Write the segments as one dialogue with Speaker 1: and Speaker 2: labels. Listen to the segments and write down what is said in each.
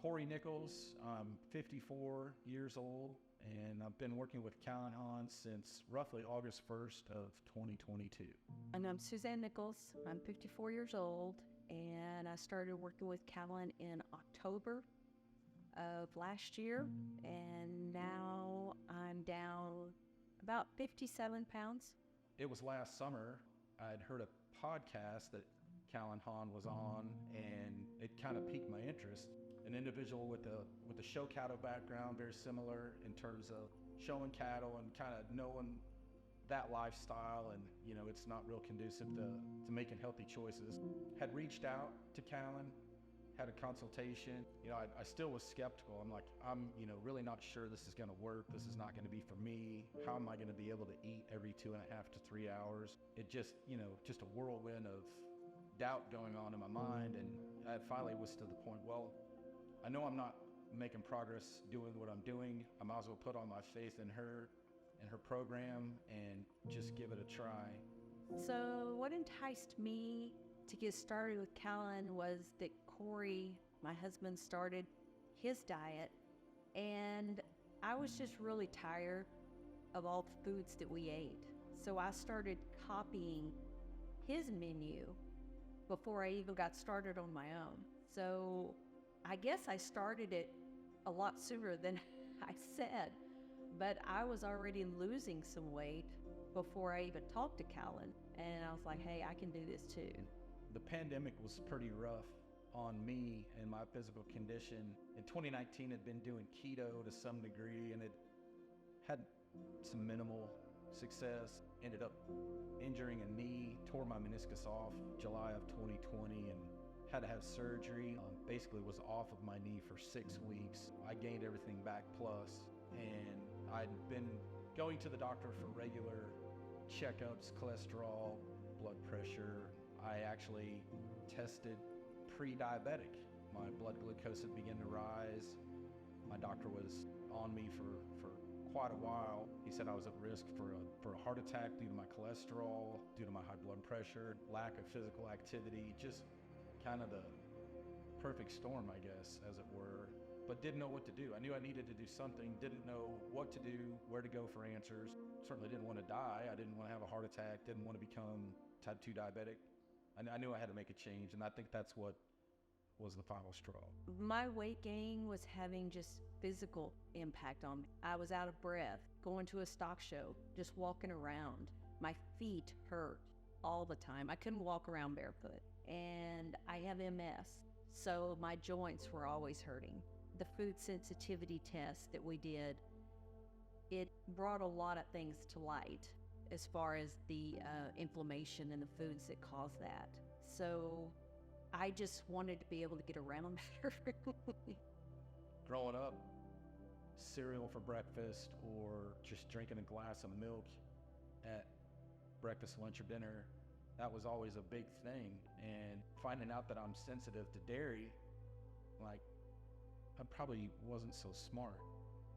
Speaker 1: Cory Nichols. I'm 54 years old, and I've been working with Callyn Hahn since roughly August 1st of 2022.
Speaker 2: And I'm Suzanne Nichols. I'm 54 years old, and I started working with Callyn in October of last year, and now I'm down about 57 pounds.
Speaker 1: It was last summer. I'd heard a podcast that Callyn Hahn was on, and it kind of piqued my interest. An individual with a show cattle background, very similar in terms of showing cattle and kind of knowing that lifestyle, and it's not real conducive to making healthy choices. Had reached out to Callyn, had a consultation. I still was skeptical. I'm really not sure this is going to work. This is not going to be for me. How am I going to be able to eat every 2.5 to 3 hours? It just a whirlwind of doubt going on in my mind, and I finally was to the point, well, I know I'm not making progress doing what I'm doing. I might as well put all my faith in her and her program and just give it a try.
Speaker 2: So what enticed me to get started with Callyn was that Cory, my husband, started his diet, and I was just really tired of all the foods that we ate. So I started copying his menu before I even got started on my own. So I guess I started it a lot sooner than I said, but I was already losing some weight before I even talked to Callyn, and I was like, hey, I can do this too.
Speaker 1: The pandemic was pretty rough on me and my physical condition. In 2019, I'd been doing keto to some degree, and it had some minimal success. Ended up injuring a knee, tore my meniscus off July of 2020, and had to have surgery. Basically was off of my knee for 6 weeks. I gained everything back plus, and I'd been going to the doctor for regular checkups, cholesterol, blood pressure. I actually tested pre-diabetic. My blood glucose had begun to rise. My doctor was on me for quite a while. He said I was at risk for a heart attack due to my cholesterol, due to my high blood pressure, lack of physical activity, just kind of the perfect storm, I guess, as it were, but didn't know what to do. I knew I needed to do something, didn't know what to do, where to go for answers. Certainly didn't want to die. I didn't want to have a heart attack, didn't want to become type 2 diabetic. I knew I had to make a change, and I think that's what was the final straw.
Speaker 2: My weight gain was having just physical impact on me. I was out of breath, going to a stock show, just walking around. My feet hurt all the time. I couldn't walk around barefoot. And I have MS, so my joints were always hurting. The food sensitivity test that we did, it brought a lot of things to light as far as the inflammation and the foods that cause that. So I just wanted to be able to get around better.
Speaker 1: Growing up, cereal for breakfast or just drinking a glass of milk at breakfast, lunch, or dinner, that was always a big thing. And finding out that I'm sensitive to dairy, I probably wasn't so smart.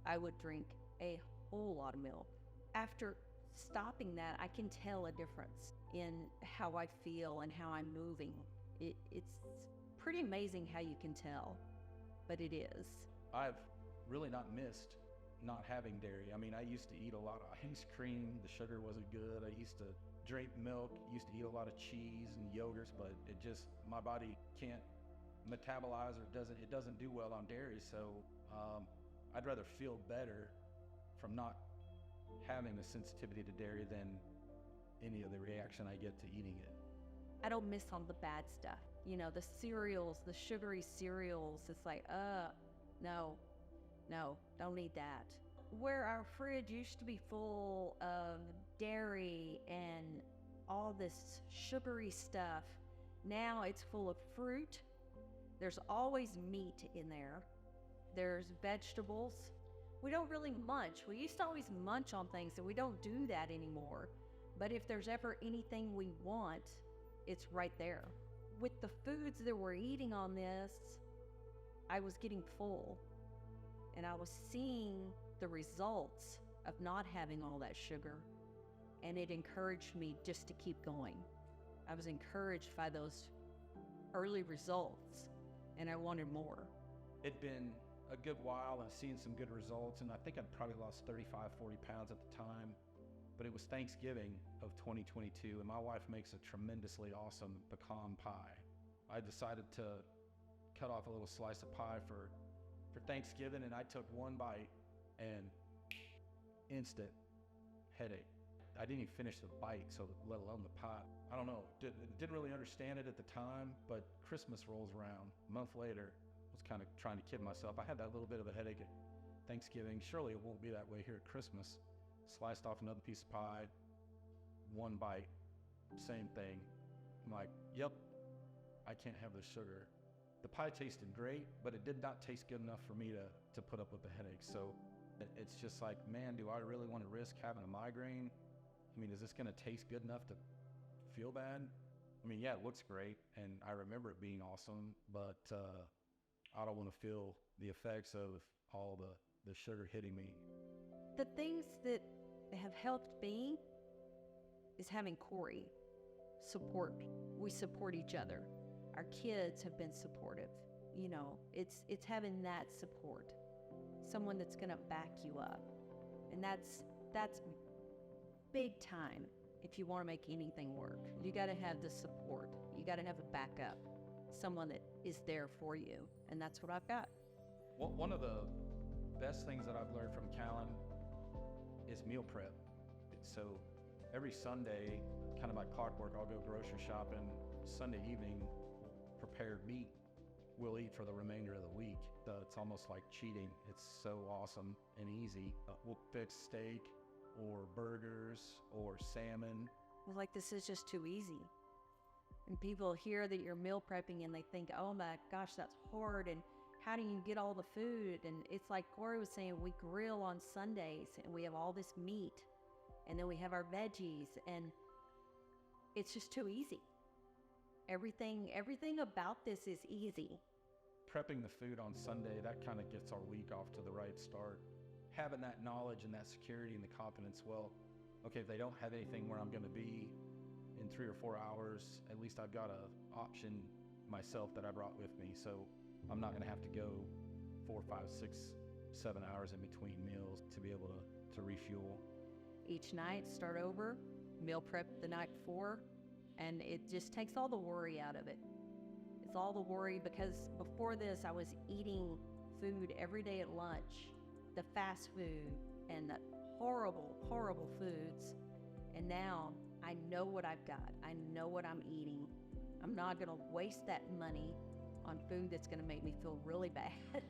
Speaker 2: I would drink a whole lot of milk. After stopping that, I can tell a difference in how I feel and how I'm moving. It's pretty amazing how you can tell, but it is.
Speaker 1: I've really not missed not having dairy. I used to eat a lot of ice cream. The sugar wasn't good. I used to drink milk, used to eat a lot of cheese and yogurts, but my body can't metabolize, or it doesn't do well on dairy. So I'd rather feel better from not having the sensitivity to dairy than any of the reaction I get to eating it.
Speaker 2: I don't miss on the bad stuff. The cereals, the sugary cereals, it's like, no, don't eat that. Where our fridge used to be full of dairy and all this sugary stuff, now it's full of fruit. There's always meat in there. There's vegetables. We don't really munch. We used to always munch on things, and we don't do that anymore. But if there's ever anything we want, it's right there. With the foods that we're eating on this, I was getting full, and I was seeing the results of not having all that sugar, and it encouraged me just to keep going. I was encouraged by those early results, and I wanted more.
Speaker 1: It'd been a good while and seen some good results, and I think I'd probably lost 35, 40 pounds at the time. But it was Thanksgiving of 2022, and my wife makes a tremendously awesome pecan pie. I decided to cut off a little slice of pie for Thanksgiving, and I took one bite and instant headache. I didn't even finish the bite, so let alone the pie. I don't know, didn't really understand it at the time, but Christmas rolls around. A month later, I was kind of trying to kid myself. I had that little bit of a headache at Thanksgiving. Surely it won't be that way here at Christmas. Sliced off another piece of pie, one bite, same thing. I'm like, yep, I can't have the sugar. The pie tasted great, but it did not taste good enough for me to put up with the headache. So it's just like, man, do I really want to risk having a migraine? I mean, is this going to taste good enough to feel bad? I mean, yeah, it looks great, and I remember it being awesome, but I don't want to feel the effects of all the sugar hitting me.
Speaker 2: The things that have helped me is having Cory support. We support each other. Our kids have been supportive. You know, it's having that support, someone that's going to back you up, and that's big time. If you want to make anything work, you got to have the support. You got to have a backup, someone that is there for you, and that's what I've got.
Speaker 1: Well, one of the best things that I've learned from Callyn is meal prep. So every Sunday, kind of by clockwork, I'll go grocery shopping. Sunday evening, prepared meat we'll eat for the remainder of the week. It's almost like cheating. It's so awesome and easy. We'll fix steak or burgers or salmon.
Speaker 2: Like, this is just too easy. And people hear that you're meal prepping and they think, oh my gosh, that's hard, and how do you get all the food? And it's like Cory was saying, we grill on Sundays and we have all this meat, and then we have our veggies, and it's just too easy. Everything about this is easy.
Speaker 1: Prepping the food on Sunday, that kind of gets our week off to the right start. Having that knowledge and that security and the confidence, well, okay, if they don't have anything where I'm going to be in 3 or 4 hours, at least I've got an option myself that I brought with me. So I'm not going to have to go 4, 5, 6, 7 hours in between meals to be able to refuel.
Speaker 2: Each night, start over, meal prep the night before, and it just takes all the worry out of it. It's all the worry, because before this, I was eating food every day at lunch, the fast food and the horrible, horrible foods. And now I know what I've got. I know what I'm eating. I'm not going to waste that money on food that's going to make me feel really bad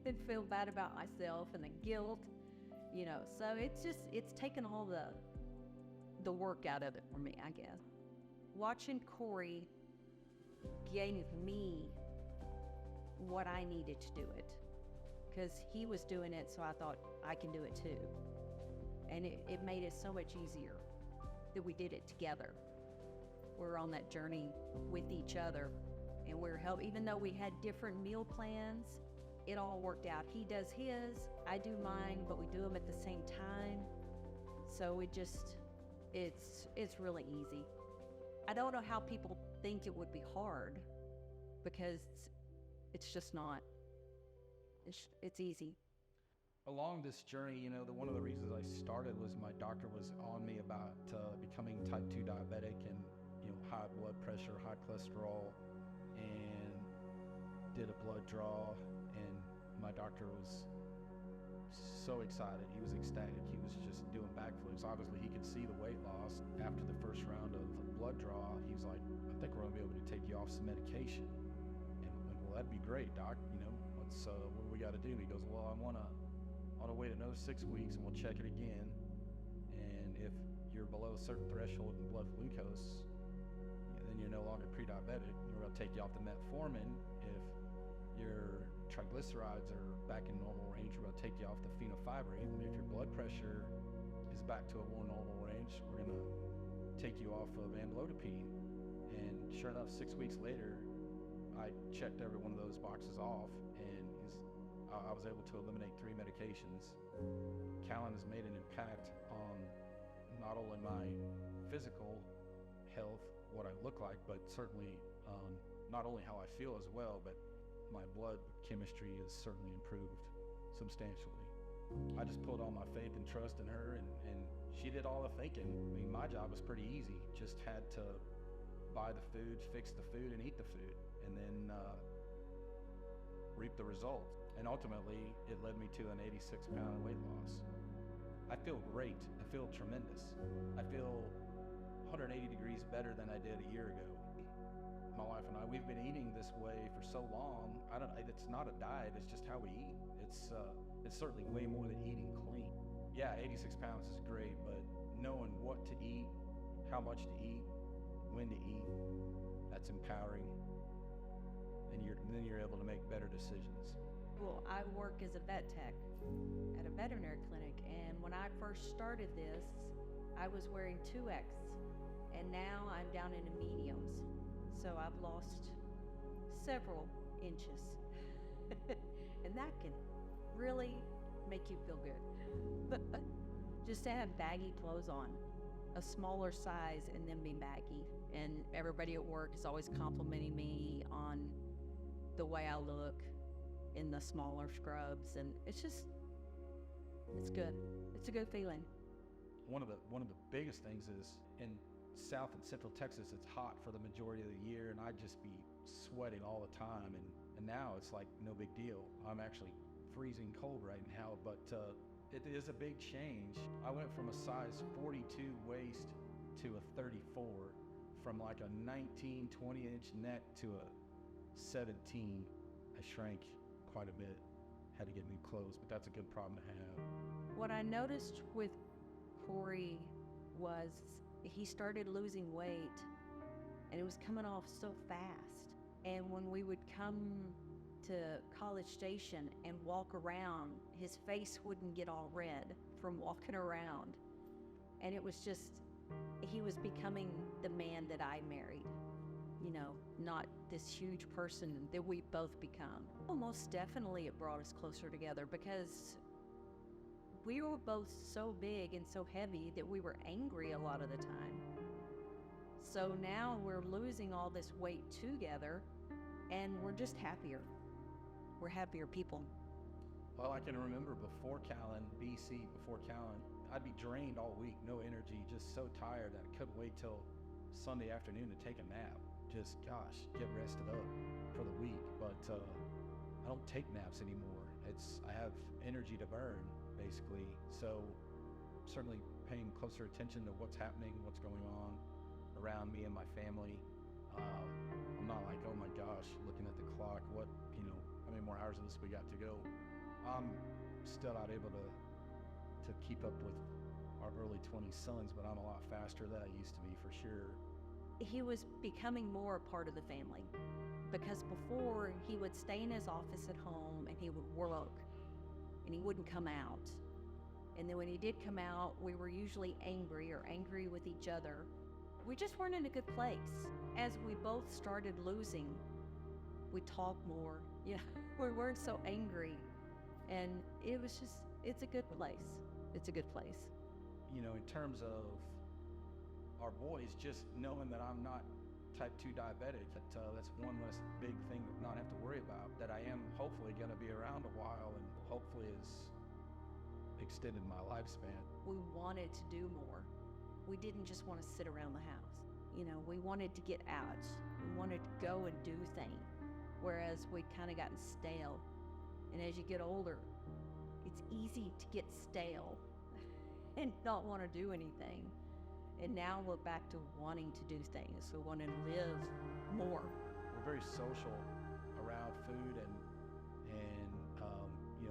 Speaker 2: and feel bad about myself and the guilt, you know. So it's taken all the work out of it for me, I guess. Watching Cory gave me what I needed to do it, because he was doing it, so I thought I can do it too. And it made it so much easier that we did it together. We're on that journey with each other, and we're helping. Even though we had different meal plans, it all worked out. He does his, I do mine, but we do them at the same time. So it's really easy. I don't know how people think it would be hard, because it's just not. It's easy.
Speaker 1: Along this journey, you know, one of the reasons I started was my doctor was on me about becoming type 2 diabetic, and, you know, high blood pressure, high cholesterol, and did a blood draw, and my doctor was so excited. He was ecstatic. He was just doing backflips. Obviously, he could see the weight loss. After the first round of blood draw, he was like, I think we're going to be able to take you off some medication. And I'm like, well, that'd be great, doc. You know, what do we got to do? And he goes, well, I want to wait another 6 weeks, and we'll check it again. And if you're below a certain threshold in blood glucose, then you're no longer pre-diabetic. We're going to take you off the metformin. If your triglycerides are back in normal range, we're going to take you off the fenofibrate. And if your blood pressure is back to a more normal range, we're going to take you off of amlodipine. And sure enough, 6 weeks later, I checked every one of those boxes off, and I was able to eliminate 3 medications. Callyn has made an impact on not only my physical health, what I look like, but certainly not only how I feel as well, but my blood chemistry has certainly improved substantially. I just put all my faith and trust in her, and she did all the thinking. I mean, my job was pretty easy. Just had to buy the food, fix the food, and eat the food, and then reap the results. And ultimately, it led me to an 86-pound weight loss. I feel great. I feel tremendous. I feel 180 degrees better than I did a year ago. My wife and I, we've been eating this way for so long. It's not a diet, it's just how we eat. It's certainly way more than eating clean. Yeah, 86 pounds is great, but knowing what to eat, how much to eat, when to eat, that's empowering. And then you're able to make better decisions.
Speaker 2: Well, I work as a vet tech at a veterinary clinic, and when I first started this, I was wearing 2X, and now I'm down into mediums. So I've lost several inches. And that can really make you feel good. Just to have baggy clothes on, a smaller size, and then be baggy. And everybody at work is always complimenting me on the way I look in the smaller scrubs, and it's good. It's a good feeling.
Speaker 1: One of the biggest things is in South and Central Texas, it's hot for the majority of the year, and I'd just be sweating all the time, and now it's like no big deal. I'm actually freezing cold right now, but it is a big change. I went from a size 42 waist to a 34, from like a 19, 20-inch neck to a 17. I shrank quite a bit, had to get new clothes, but that's a good problem to have.
Speaker 2: What I noticed with Cory was he started losing weight, and it was coming off so fast. And when we would come to College Station and walk around, his face wouldn't get all red from walking around. And it was just, he was becoming the man that I married, not this huge person that we both become. Well, most definitely it brought us closer together, because we were both so big and so heavy that we were angry a lot of the time. So now we're losing all this weight together, and we're just happier. We're happier people.
Speaker 1: Well, I can remember before Callyn, I'd be drained all week, no energy, just so tired that I couldn't wait till Sunday afternoon to take a nap. Just, get rested up for the week. But I don't take naps anymore. I have energy to burn, basically. So certainly paying closer attention to what's happening, what's going on around me and my family. I'm not like, oh my gosh, looking at the clock, how many more hours of this we got to go. I'm still not able to keep up with our early 20s sons, but I'm a lot faster than I used to be, for sure.
Speaker 2: He was becoming more a part of the family, because before he would stay in his office at home and he would work and he wouldn't come out. And then when he did come out, we were usually angry with each other. We just weren't in a good place. As we both started losing, we talked more. Yeah, we weren't so angry. And it's a good place. It's a good place.
Speaker 1: In terms of our boys, just knowing that I'm not type 2 diabetic, that's one less big thing to not have to worry about, that I am hopefully going to be around a while, and hopefully has extended my lifespan.
Speaker 2: We wanted to do more. We didn't just want to sit around the house. We wanted to get out. We wanted to go and do things, whereas we'd kind of gotten stale. And as you get older, it's easy to get stale and not want to do anything. And now we're back to wanting to do things. We want to live more.
Speaker 1: We're very social around food, and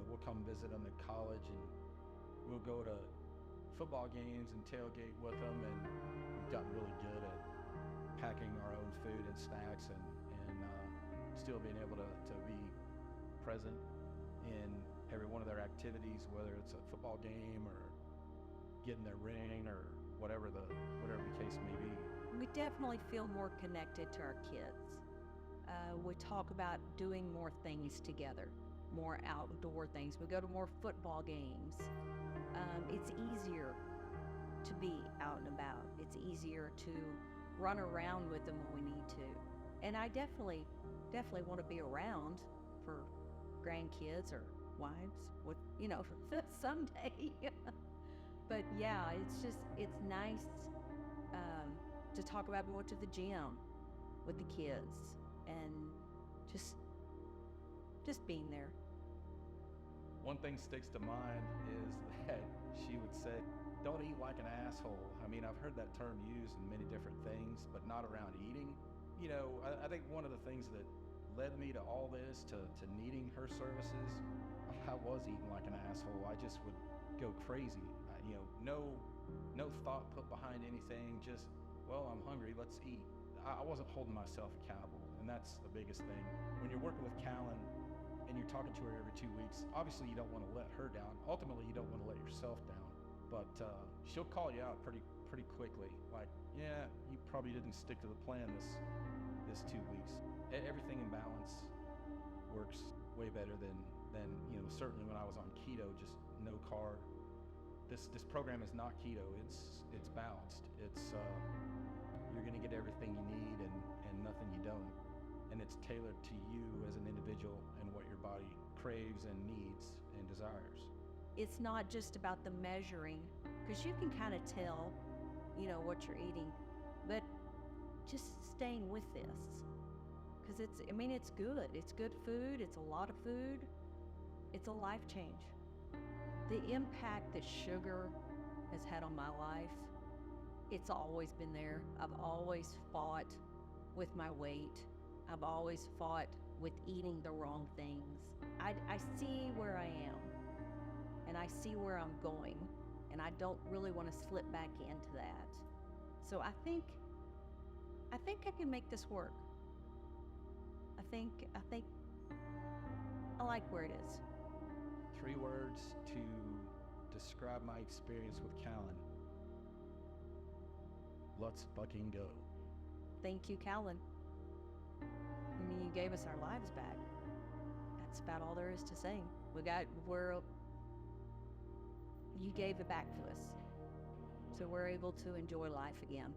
Speaker 1: we'll come visit them at college, and we'll go to football games and tailgate with them, and we've gotten really good at packing our own food and snacks, and still being able to be present in every one of their activities, whether it's a football game or getting their ring or whatever the case may be.
Speaker 2: We definitely feel more connected to our kids. We talk about doing more things together, more outdoor things. We go to more football games. It's easier to be out and about. It's easier to run around with them when we need to. And I definitely want to be around for grandkids or wives, what someday. But yeah, it's nice to talk about going to the gym with the kids and just being there.
Speaker 1: One thing sticks to mind is that she would say, "Don't eat like an asshole." I mean, I've heard that term used in many different things, but not around eating. I think one of the things that led me to all this, to needing her services, I was eating like an asshole. I just would go crazy. No thought put behind anything, just, well, I'm hungry, let's eat. I wasn't holding myself accountable, and that's the biggest thing. When you're working with Callyn and you're talking to her every 2 weeks, obviously you don't want to let her down. Ultimately, you don't want to let yourself down. But she'll call you out pretty quickly. Like, yeah, you probably didn't stick to the plan this 2 weeks. Everything in balance works way better than certainly when I was on keto, just no carb. This program is not keto. It's balanced. It's you're going to get everything you need and nothing you don't. And it's tailored to you as an individual and what your body craves and needs and desires.
Speaker 2: It's not just about the measuring, because you can kind of tell, what you're eating, but just staying with this, because it's good. It's good food. It's a lot of food. It's a life change. The impact that sugar has had on my life, it's always been there. I've always fought with my weight. I've always fought with eating the wrong things. I see where I am, and I see where I'm going, and I don't really want to slip back into that. So I think I can make this work. I think I like where it is.
Speaker 1: 3 words to describe my experience with Callyn. Let's fucking go.
Speaker 2: Thank you, Callyn. You gave us our lives back. That's about all there is to say. You gave it back to us. So we're able to enjoy life again.